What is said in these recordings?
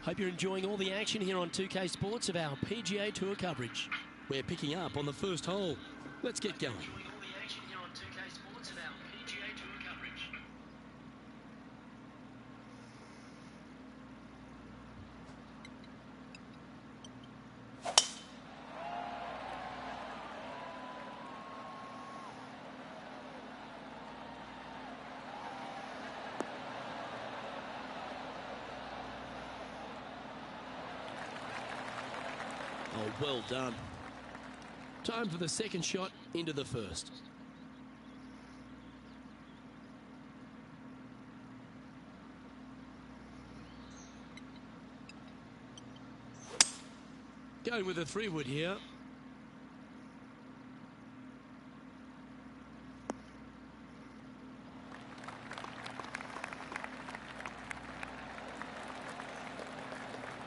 Hope you're enjoying all the action here on 2K Sports of our PGA Tour coverage. We're picking up on the first hole. Let's get going. Oh, well done. Time for the second shot into the first. Going with a 3-wood here.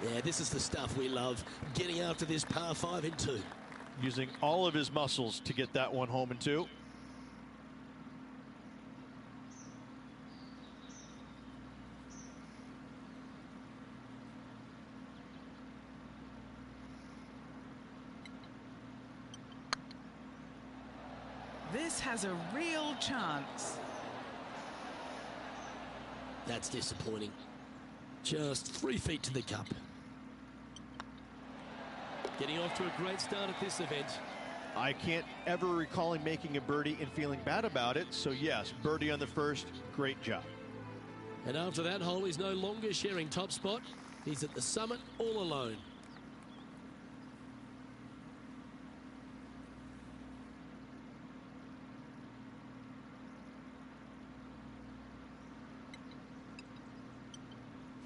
Yeah, this is the stuff we love, getting after this par 5 in 2. Using all of his muscles to get that one home in 2. This has a real chance. That's disappointing. Just 3 feet to the cup. Getting off to a great start at this event. I can't ever recall him making a birdie and feeling bad about it. So yes, birdie on the first, great job. And after that hole, he's no longer sharing top spot. He's at the summit all alone.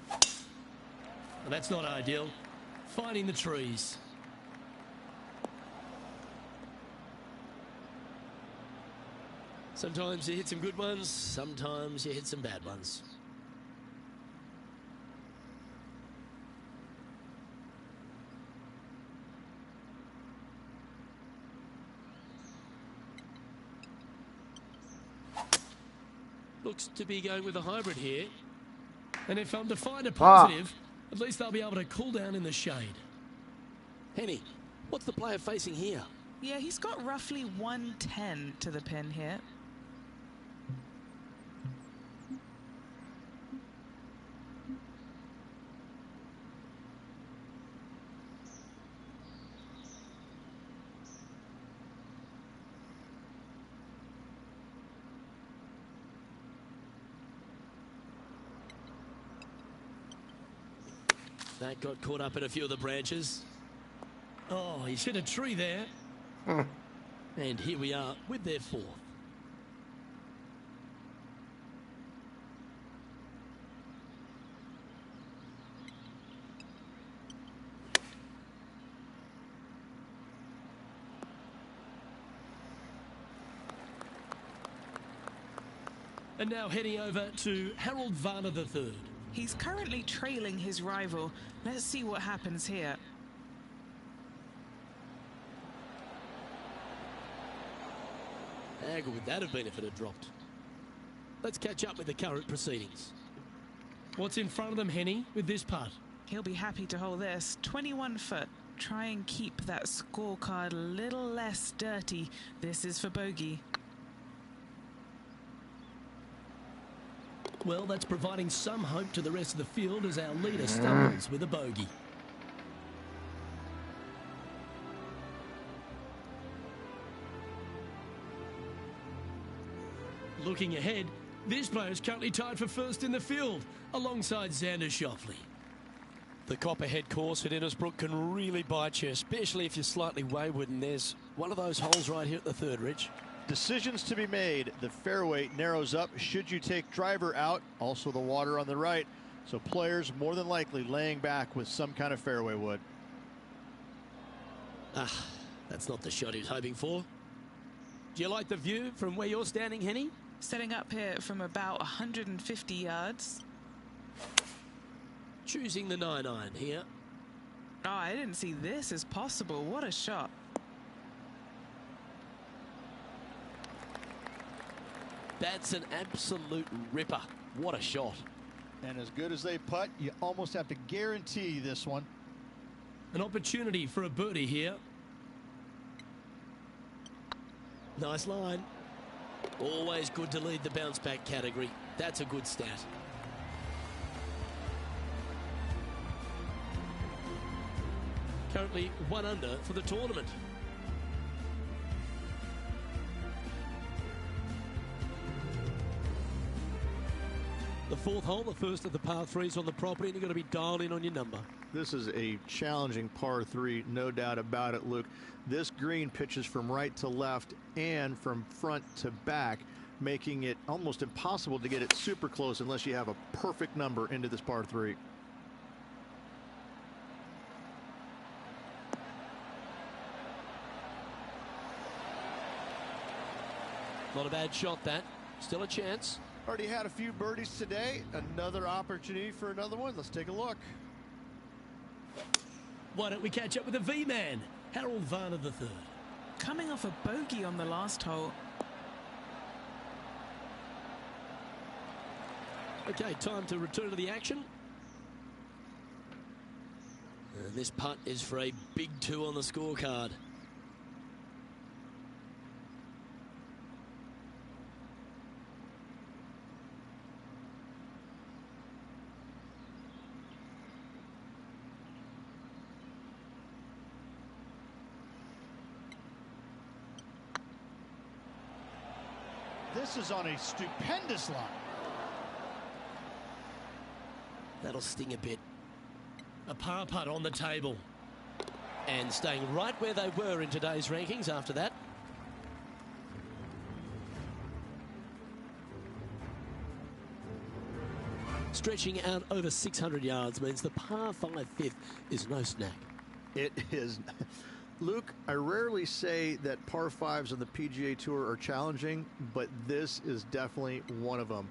Well, that's not ideal. Finding the trees. Sometimes you hit some good ones, sometimes you hit some bad ones. Looks to be going with a hybrid here. And if I'm to find a positive, at least they'll be able to cool down in the shade. Henny, what's the player facing here? Yeah, he's got roughly 110 to the pin here. That got caught up in a few of the branches. Oh, he's hit a tree there. And here we are with their 4th. And now heading over to Harold Varner III. He's currently trailing his rival. Let's see what happens here. How good would that have been if it had dropped? Let's catch up with the current proceedings. What's in front of them, Henny, with this putt? He'll be happy to hold this. 21 foot. Try and keep that scorecard a little less dirty. This is for bogey. Well, that's providing some hope to the rest of the field as our leader stumbles with a bogey. Looking ahead, this player is currently tied for first in the field, alongside Xander Schauffele. The Copperhead course at Innisbrook can really bite you, especially if you're slightly wayward, and there's one of those holes right here at the 3rd, Rich. Decisions to be made. The fairway narrows up. Should you take driver out? Also the water on the right. So players more than likely laying back with some kind of fairway wood. That's not the shot he was hoping for. Do you like the view from where you're standing, Henny? Setting up here from about 150 yards. Choosing the 9-iron here. Oh, I didn't see this as possible. What a shot. That's an absolute ripper. What a shot. And as good as they putt, you almost have to guarantee this one. An opportunity for a birdie here. Nice line. Always good to lead the bounce back category. That's a good stat. Currently 1 under for the tournament. The fourth hole, the first of the par threes on the property, and you've got to be dialed in on your number. This is a challenging par 3, no doubt about it, Luke. This green pitches from right to left and from front to back, making it almost impossible to get it super close unless you have a perfect number into this par 3. Not a bad shot, that. Still a chance. Already had a few birdies today. Another opportunity for another one. Let's take a look. Why don't we catch up with the V-man, Harold Varner III. Coming off a bogey on the last hole. Okay, time to return to the action. And this putt is for a big 2 on the scorecard. This is on a stupendous line. That'll sting a bit. A par putt on the table. And staying right where they were in today's rankings after that. Stretching out over 600 yards means the par 5 fifth is no snack. It is. Luke, I rarely say that par 5s on the PGA Tour are challenging, but this is definitely one of them.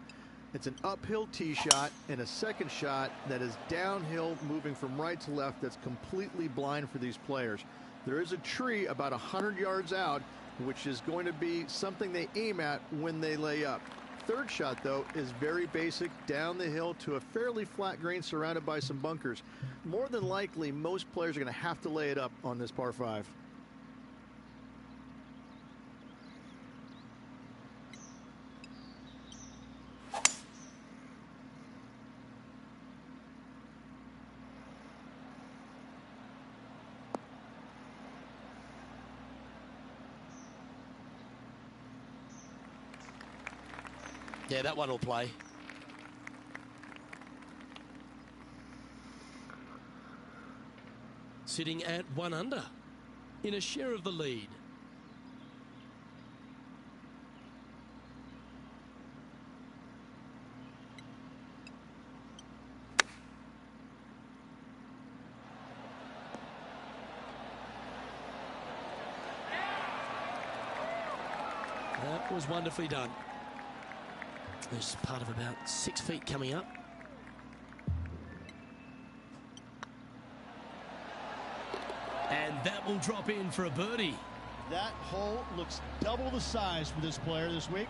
It's an uphill tee shot and a second shot that is downhill, moving from right to left, that's completely blind for these players. There is a tree about 100 yards out, which is going to be something they aim at when they lay up. Third shot, though, is very basic, down the hill to a fairly flat green surrounded by some bunkers. More than likely, most players are going to have to lay it up on this par 5. Yeah, that one will play. Sitting at 1 under in a share of the lead. That was wonderfully done. There's part of about 6 feet coming up. And that will drop in for a birdie. That hole looks double the size for this player this week.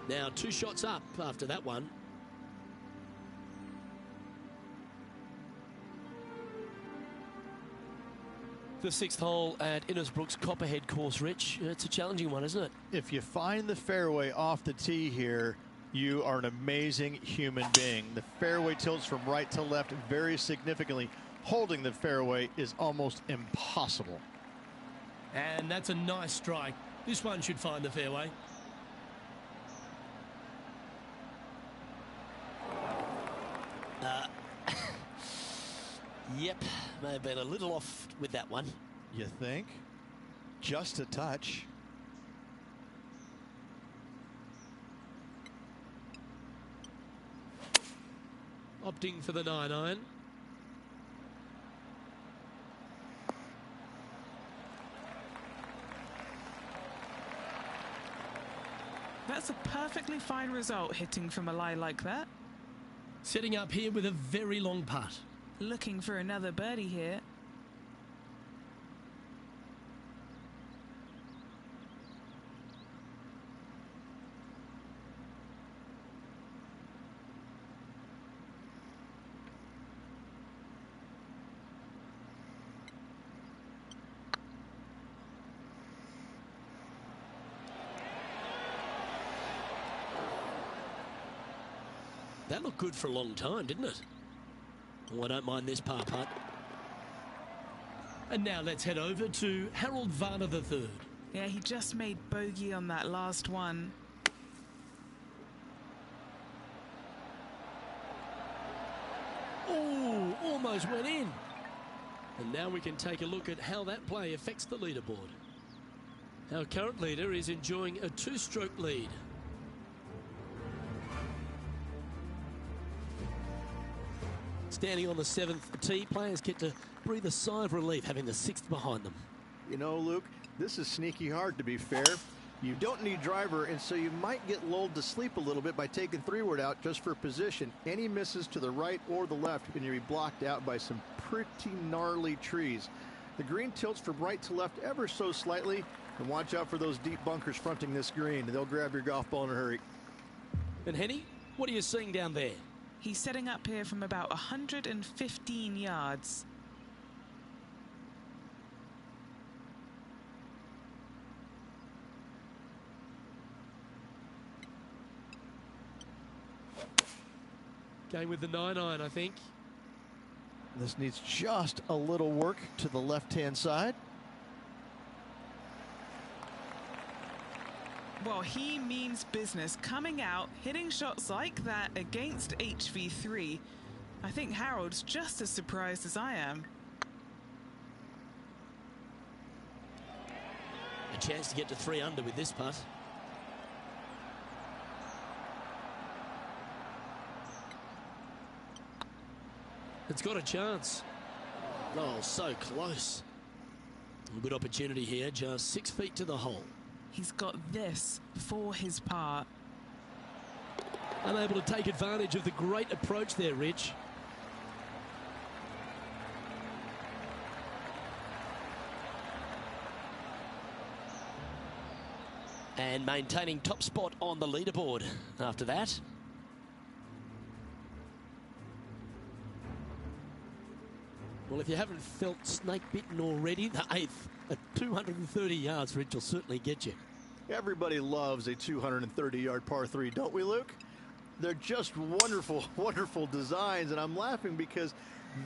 Now 2 shots up after that one. The 6th hole at Innisbrook's Copperhead course, Rich. It's a challenging one, isn't it? If you find the fairway off the tee here, you are an amazing human being. The fairway tilts from right to left very significantly. Holding the fairway is almost impossible. And that's a nice strike. This one should find the fairway. Yep, may have been a little off with that one. You think? Just a touch. Opting for the 9-iron. That's a perfectly fine result, hitting from a lie like that. Setting up here with a very long putt. Looking for another birdie here. That looked good for a long time, didn't it? Oh, I don't mind this par putt. And now let's head over to Harold Varner III. Yeah, he just made bogey on that last one. Oh, almost went in. And now we can take a look at how that play affects the leaderboard. Our current leader is enjoying a 2-stroke lead. Standing on the 7th tee, players get to breathe a sigh of relief having the 6th behind them. You know, Luke, this is sneaky hard, to be fair. You don't need driver, and so you might get lulled to sleep a little bit by taking 3-wood out just for position. Any misses to the right or the left, and you'll be blocked out by some pretty gnarly trees. The green tilts from right to left ever so slightly, and watch out for those deep bunkers fronting this green. They'll grab your golf ball in a hurry. And Henny, what are you seeing down there? He's setting up here from about 115 yards. Going with the 9-iron, I think. This needs just a little work to the left-hand side. Well, he means business. Coming out, hitting shots like that against HV3. I think Harold's just as surprised as I am. A chance to get to 3 under with this putt. It's got a chance. Oh, so close. A good opportunity here, just 6 feet to the hole. He's got this for his par. Unable to take advantage of the great approach there, Rich. And maintaining top spot on the leaderboard after that. Well, if you haven't felt snake bitten already, the 8th at 230 yards, Rich, will certainly get you. Everybody loves a 230-yard par 3, don't we, Luke? They're just wonderful, wonderful designs, and I'm laughing because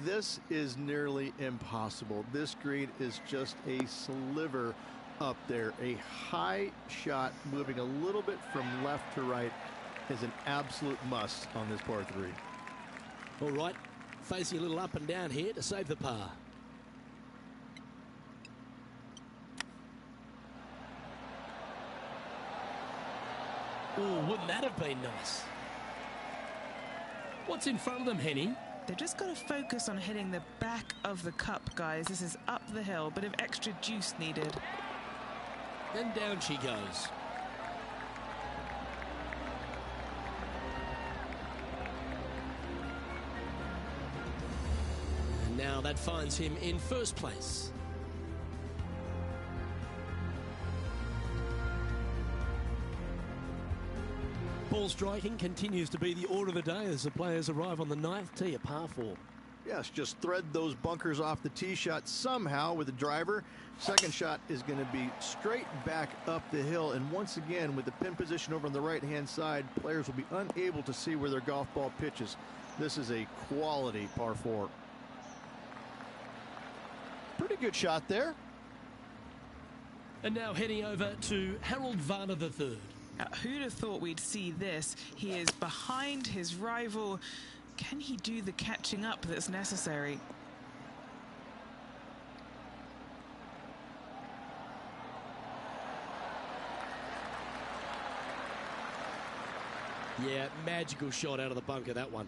this is nearly impossible. This green is just a sliver up there. A high shot moving a little bit from left to right is an absolute must on this par 3. All right, facing a little up and down here to save the par. Oh, wouldn't that have been nice? What's in front of them, Henny? They've just got to focus on hitting the back of the cup, guys. This is up the hill, bit of extra juice needed. And down she goes. And now that finds him in first place. Ball striking continues to be the order of the day as the players arrive on the 9th tee, a par 4. Yes, just thread those bunkers off the tee shot somehow with the driver. Second shot is going to be straight back up the hill. And once again, with the pin position over on the right-hand side, players will be unable to see where their golf ball pitches. This is a quality par 4. Pretty good shot there. And now heading over to Harold Varner III. Who'd have thought we'd see this? He is behind his rival. Can he do the catching up that's necessary? Yeah, magical shot out of the bunker, that one.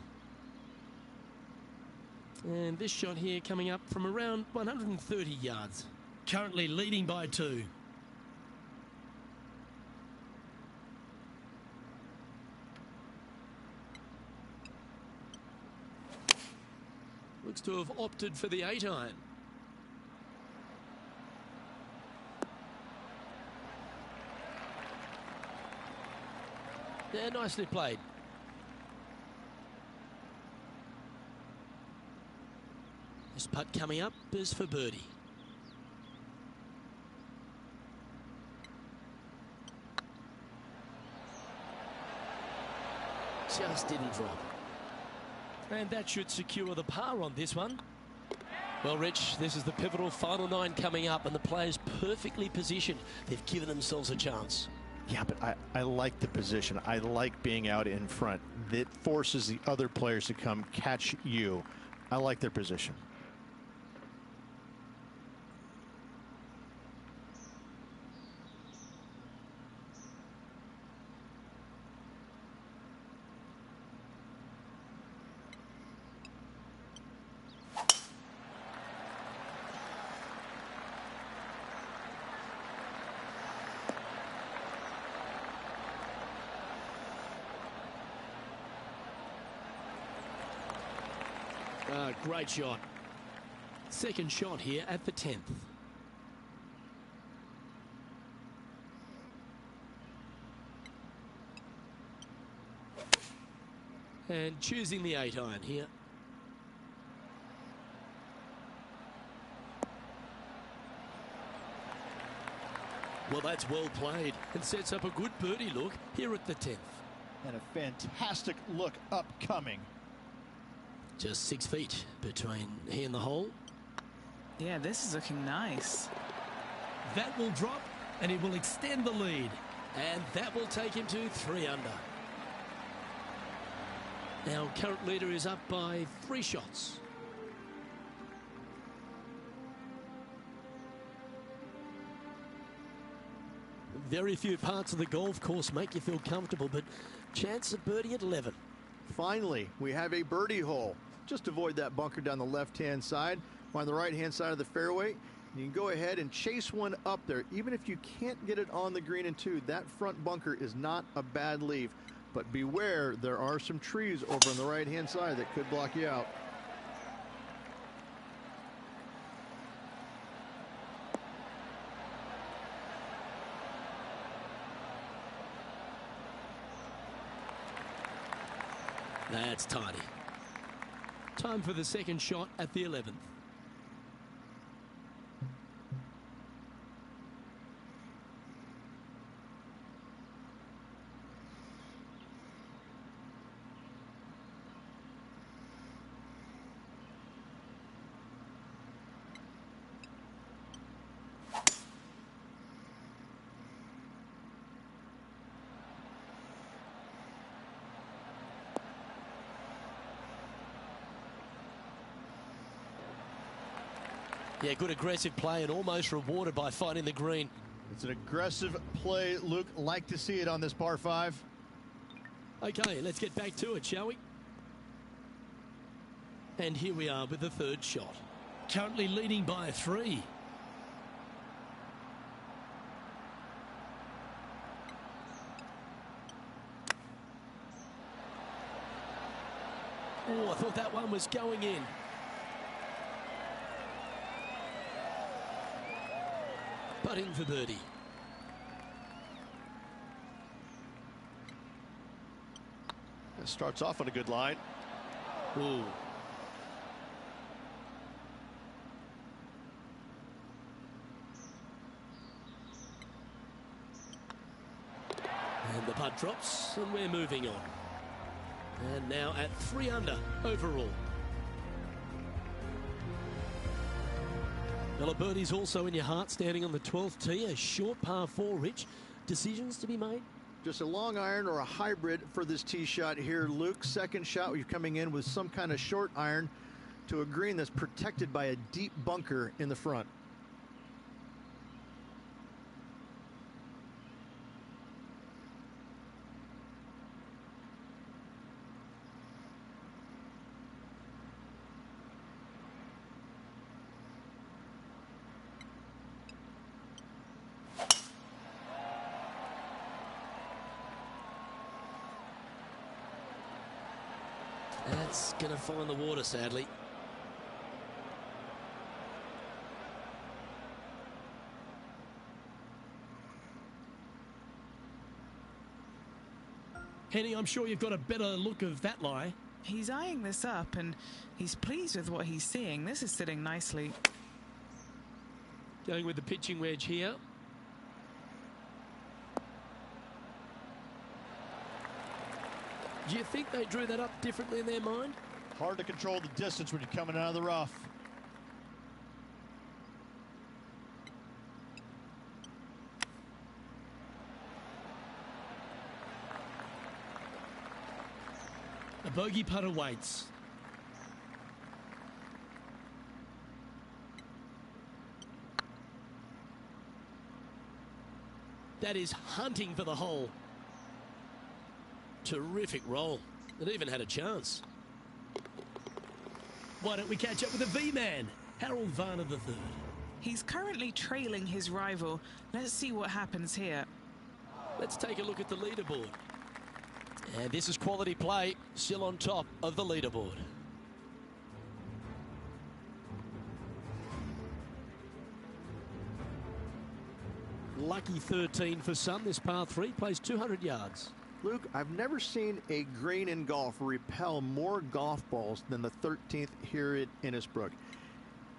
And this shot here coming up from around 130 yards. Currently leading by 2. Looks to have opted for the 8-iron. Yeah, nicely played. This putt coming up is for birdie. Just didn't drop. And that should secure the par on this one. Well, Rich, this is the pivotal final 9 coming up, and the players perfectly positioned. They've given themselves a chance. Yeah, but I like the position. I like being out in front. It forces the other players to come catch you. I like their position. Great shot. Second shot here at the 10th. And choosing the 8-iron here. Well, that's well played and sets up a good birdie look here at the 10th. And a fantastic look upcoming. Just 6 feet between he and the hole. Yeah, this is looking nice. That will drop and he will extend the lead. And that will take him to 3 under. Our current leader is up by 3 shots. Very few parts of the golf course make you feel comfortable, but chance of birdie at 11. Finally, we have a birdie hole. Just avoid that bunker down the left-hand side. On the right-hand side of the fairway, you can go ahead and chase one up there. Even if you can't get it on the green and 2, that front bunker is not a bad leave. But beware, there are some trees over on the right-hand side that could block you out. That's tidy. Time for the second shot at the 11th. Yeah, good aggressive play and almost rewarded by finding the green. It's an aggressive play, Luke. Like to see it on this par 5. Okay, let's get back to it, shall we? And here we are with the third shot. Currently leading by 3. Oh, I thought that one was going in. Putting for birdie. It starts off on a good line. Ooh. And the putt drops, and we're moving on. And now at 3 under overall. Well, a birdie's also in your heart, standing on the 12th tee, a short par 4, Rich. Decisions to be made? Just a long iron or a hybrid for this tee shot here, Luke. Second shot, you're coming in with some kind of short iron to a green that's protected by a deep bunker in the front. That's going to find the water, sadly. Henny, I'm sure you've got a better look of that lie. He's eyeing this up and he's pleased with what he's seeing. This is sitting nicely. Going with the pitching wedge here. Do you think they drew that up differently in their mind? Hard to control the distance when you're coming out of the rough. A bogey putt awaits. That is hunting for the hole. Terrific roll. It even had a chance. Why don't we catch up with the V-man, Harold Varner III. He's currently trailing his rival. Let's see what happens here. Let's take a look at the leaderboard. And this is quality play, still on top of the leaderboard. Lucky 13 for some. This par 3 plays 200 yards. Luke, I've never seen a green in golf repel more golf balls than the 13th here at Innisbrook.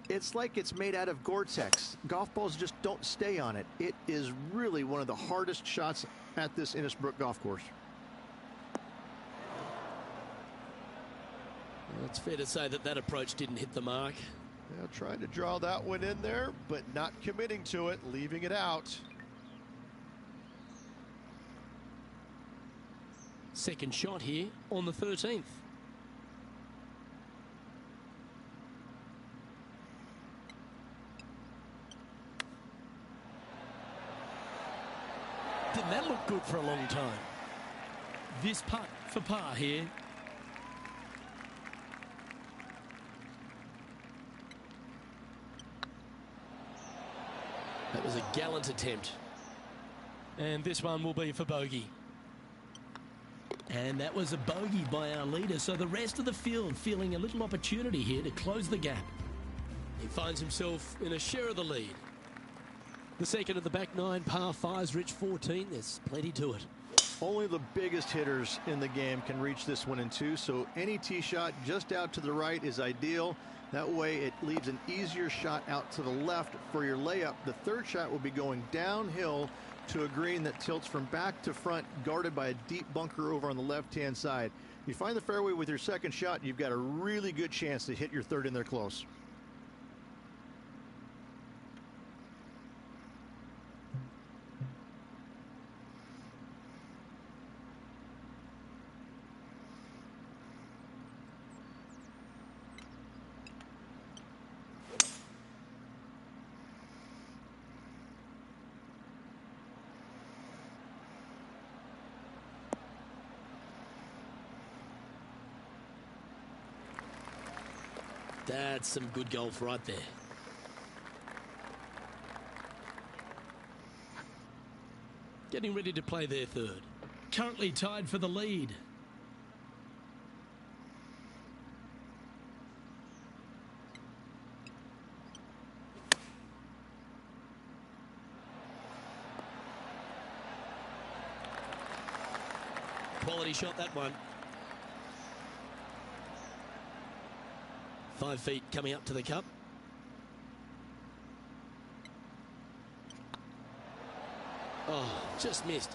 It's like it's made out of Gore-Tex. Golf balls just don't stay on it. It is really one of the hardest shots at this Innisbrook golf course. Well, it's fair to say that that approach didn't hit the mark. Yeah, trying to draw that one in there, but not committing to it, leaving it out. Second shot here on the 13th. Didn't that look good for a long time? This putt for par here. That was a gallant attempt. And this one will be for bogey. And that was a bogey by our leader, so the rest of the field feeling a little opportunity here to close the gap. He finds himself in a share of the lead. The second of the back 9 par 5s, Rich 14. There's plenty to it. Only the biggest hitters in the game can reach this one in 2, so any tee shot just out to the right is ideal. That way it leaves an easier shot out to the left for your layup. The third shot will be going downhill to a green that tilts from back to front, guarded by a deep bunker over on the left-hand side. You find the fairway with your second shot, you've got a really good chance to hit your third in there close. That's some good golf right there. Getting ready to play their third. Currently tied for the lead. Quality shot, that one. 5 feet coming up to the cup. Oh, just missed.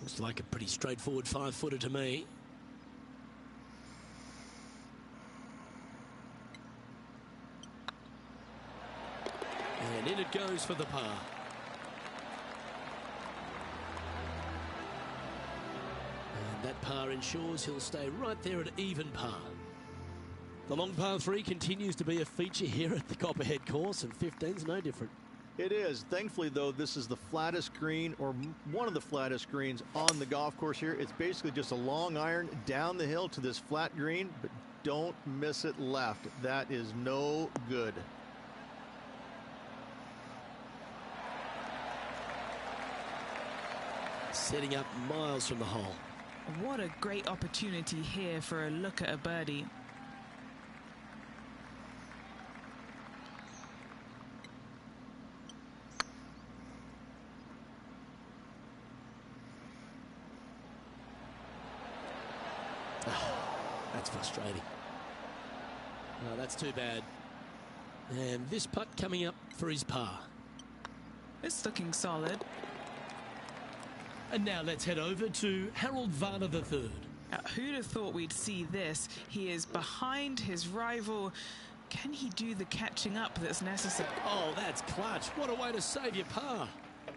Looks like a pretty straightforward 5-footer to me. And in it goes for the par. That par ensures he'll stay right there at even par. The long par 3 continues to be a feature here at the Copperhead course, and 15's no different. It is. Thankfully, though, this is the flattest green, or one of the flattest greens on the golf course here. It's basically just a long iron down the hill to this flat green, but don't miss it left. That is no good. Setting up miles from the hole. What a great opportunity here for a look at a birdie. That's frustrating. Oh, that's too bad. And this putt coming up for his par. It's looking solid. And now let's head over to Harold Varner III. Who'd have thought we'd see this? He is behind his rival. Can he do the catching up that's necessary? Oh, that's clutch. What a way to save your par.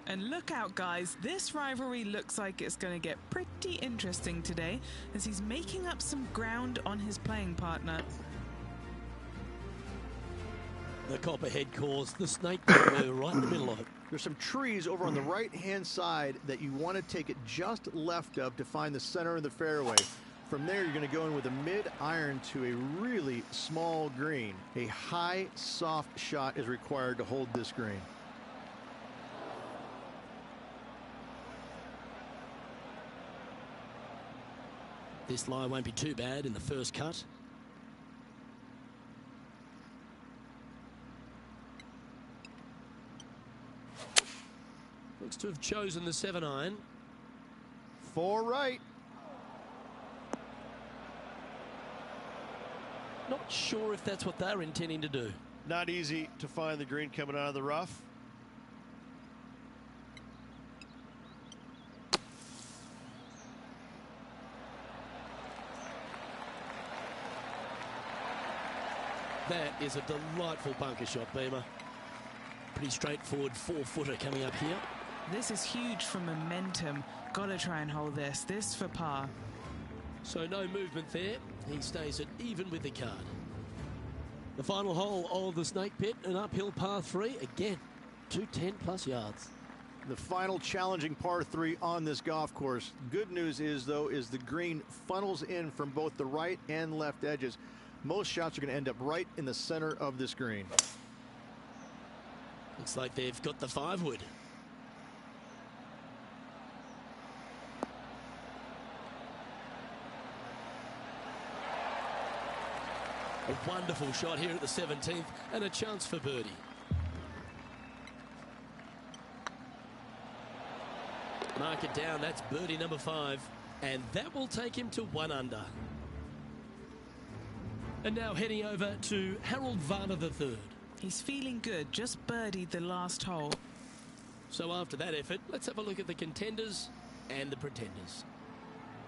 And look out, guys. This rivalry looks like it's going to get pretty interesting today as he's making up some ground on his playing partner. The Copperhead course, the snake we're right in the middle of it. There's some trees over on the right-hand side that you want to take it just left of to find the center of the fairway. From there, you're going to go in with a mid-iron to a really small green. A high, soft shot is required to hold this green. This lie won't be too bad in the first cut. Looks to have chosen the 7-iron. 4 right. Not sure if that's what they're intending to do. Not easy to find the green coming out of the rough. That is a delightful bunker shot, Beamer. Pretty straightforward 4-footer coming up here. This is huge for momentum. Gotta try and hold this. This for par. So no movement there. He stays at even with the card. The final hole of the Snake Pit, an uphill par 3. Again, 210 plus yards. The final challenging par 3 on this golf course. Good news is, though, is the green funnels in from both the right and left edges. Most shots are going to end up right in the center of this green. Looks like they've got the 5-wood. A wonderful shot here at the 17th and a chance for birdie. Mark it down, that's birdie number 5, and that will take him to 1 under. And now heading over to Harold Varner III. He's feeling good, just birdied the last hole. So after that effort, let's have a look at the contenders and the pretenders.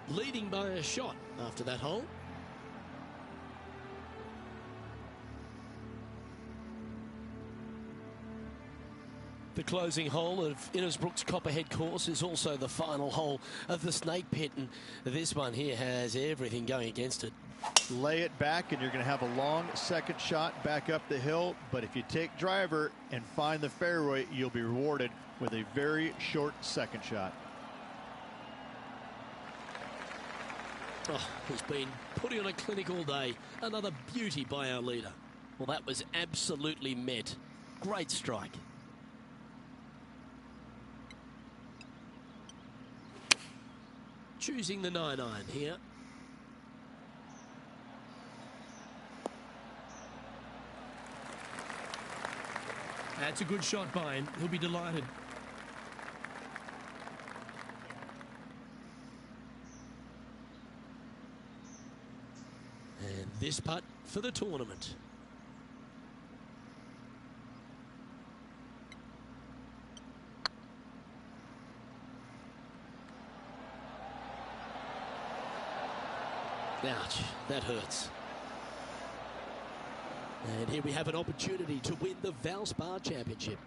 Leading by a shot after that hole. The closing hole of Innisbrook's Copperhead course is also the final hole of the Snake Pit, and this one here has everything going against it. Lay it back and you're going to have a long second shot back up the hill, but if you take driver and find the fairway, you'll be rewarded with a very short second shot. Oh, he's been putting on a clinic all day. Another beauty by our leader. Well, that was absolutely met. Great strike. Choosing the 9-iron here. That's a good shot by him. He'll be delighted. And this putt for the tournament. Ouch, that hurts. And here we have an opportunity to win the Valspar Championship.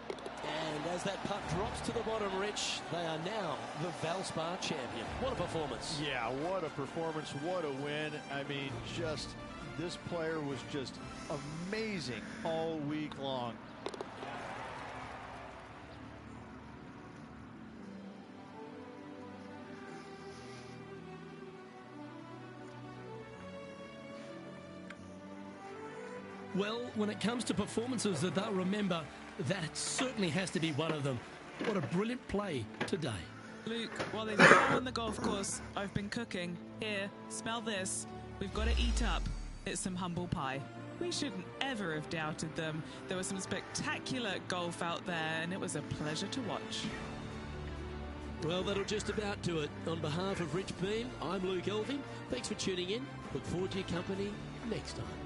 And as that putt drops to the bottom, Rich, they are now the Valspar champion. What a performance. Yeah, what a performance, what a win. I mean, just, this player was just amazing all week long. Well, when it comes to performances that they'll remember, that certainly has to be one of them. What a brilliant play today. Luke, while they've been on the golf course, I've been cooking. Here, smell this. We've got to eat up. It's some humble pie. We shouldn't ever have doubted them. There was some spectacular golf out there, and it was a pleasure to watch. Well, that'll just about do it. On behalf of Rich Beam, I'm Luke Elving. Thanks for tuning in. Look forward to your company next time.